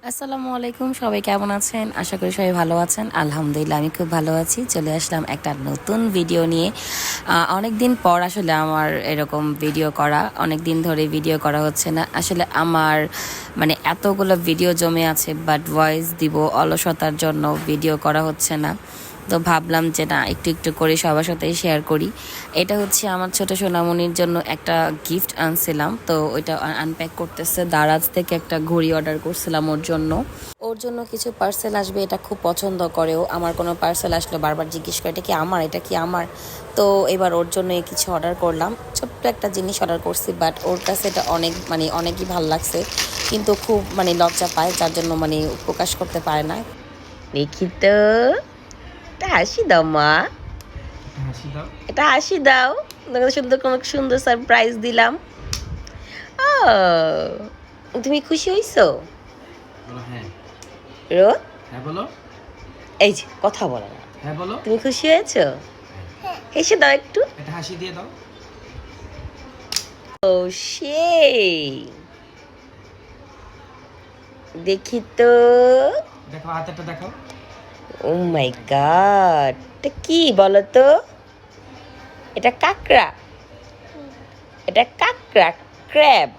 আসসালামু আলাইকুম, সবাই কেমন আছেন? আশা করি সবাই ভালো আছেন। আলহামদুলিল্লাহ আমি খুব ভালো আছি। চলে আসলাম একটা নতুন ভিডিও নিয়ে। অনেক দিন পর আসলে আমার এরকম ভিডিও করা, অনেক দিন ধরে ভিডিও করা হচ্ছে না। আসলে আমার মানে এতগুলো ভিডিও জমে আছে, বাট ভয়েস দিব অলসতার জন্য ভিডিও করা হচ্ছে না। তো ভাবলাম যে না, একটু একটু করে সবার সাথে শেয়ার করি। এটা হচ্ছে আমার ছোট সোনামণির জন্য একটা গিফট আনছিলাম, তো ওইটা আনপ্যাক করতেছে। দারাজ থেকে একটা ঘড়ি অর্ডার করছিলাম ওর জন্য কিছু পার্সেল আসবে, এটা খুব পছন্দ করেও। আমার কোনো পার্সেল আসলে বারবার জিজ্ঞেস করে এটা কি আমার, এটা কি আমার। তো এবার ওর জন্য কিছু অর্ডার করলাম, ছোট্ট একটা জিনিস অর্ডার করছি, বাট ওর কাছে এটা অনেকই ভালো লাগছে, কিন্তু খুব লজ্জা পায়, যার জন্য প্রকাশ করতে পারে না। দেখি তো, এটা হাসি দাও মা, এটা হাসি দাও। কোনো সুন্দর সারপ্রাইজ দিলাম। তুমি খুশি হইছো? রোদ, এই যে কথা বলো না। হ্যাঁ বলো। তুমি খুশি হয়েছো? হেসে দাও একটু। একটা হাসি দিয়ে দাও। ও সেই, দেখি তো। দেখো হাতেরটা দেখো। ও মাই গড, এটা কি বলো তো? এটা কাকড়া, এটা কাকড়া, ক্র্যাব।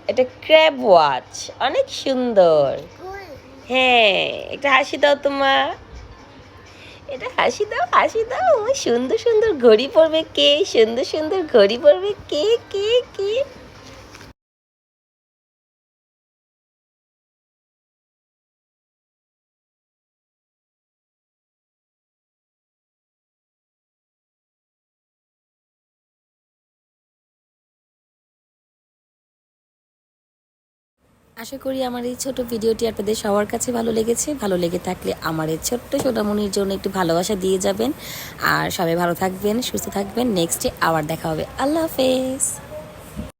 এটা ক্র্যাব ওয়াচ, অনেক সুন্দর। হ্যাঁ, একটা হাসি দাও তোমার, এটা হাসি দাও, হাসি দাও। আমার সুন্দর সুন্দর ঘড়ি পরবে কে? সুন্দর সুন্দর ঘড়ি পরবে কে? কে কে? আশা করি আমার এই ছোট ভিডিওটি আপনাদের সবার কাছে ভালো লেগেছে। ভালো লেগে থাকলে আমার এই ছোট্ট সোনামণির জন্য একটু ভালোবাসা দিয়ে যাবেন। আর সবাই ভালো থাকবেন, সুস্থ থাকবেন। নেক্সটে আবার দেখা হবে। আল্লাহ হাফেজ।